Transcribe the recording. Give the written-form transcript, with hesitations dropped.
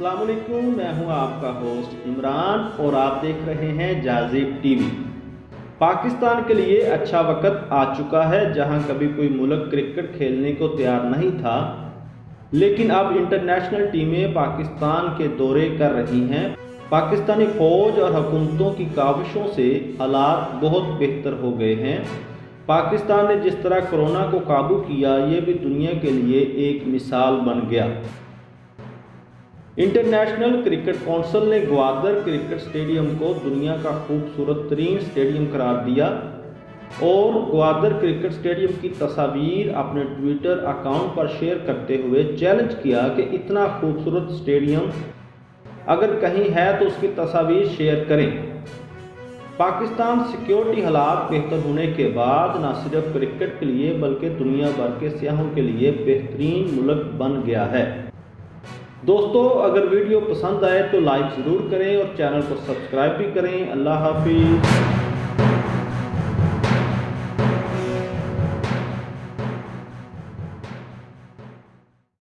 अस्सलाम वालेकुम, मैं हूं आपका होस्ट इमरान और आप देख रहे हैं जाज़िब टीवी। पाकिस्तान के लिए अच्छा वक्त आ चुका है, जहां कभी कोई मुल्क क्रिकेट खेलने को तैयार नहीं था, लेकिन अब इंटरनेशनल टीमें पाकिस्तान के दौरे कर रही हैं। पाकिस्तानी फ़ौज और हुकूमतों की काविशों से हालात बहुत बेहतर हो गए हैं। पाकिस्तान ने जिस तरह कोरोना को काबू किया, ये भी दुनिया के लिए एक मिसाल बन गया। इंटरनेशनल क्रिकेट काउंसिल ने ग्वादर क्रिकेट स्टेडियम को दुनिया का खूबसूरत तरीन स्टेडियम करार दिया और ग्वादर क्रिकेट स्टेडियम की तस्वीर अपने ट्विटर अकाउंट पर शेयर करते हुए चैलेंज किया कि इतना खूबसूरत स्टेडियम अगर कहीं है तो उसकी तस्वीर शेयर करें। पाकिस्तान सिक्योरिटी हालात बेहतर होने के बाद न सिर्फ क्रिकेट के लिए बल्कि दुनिया भर के सियाहों के लिए बेहतरीन मुल्क बन गया है। दोस्तों, अगर वीडियो पसंद आए तो लाइक ज़रूर करें और चैनल को सब्सक्राइब भी करें। अल्लाह हाफिज़।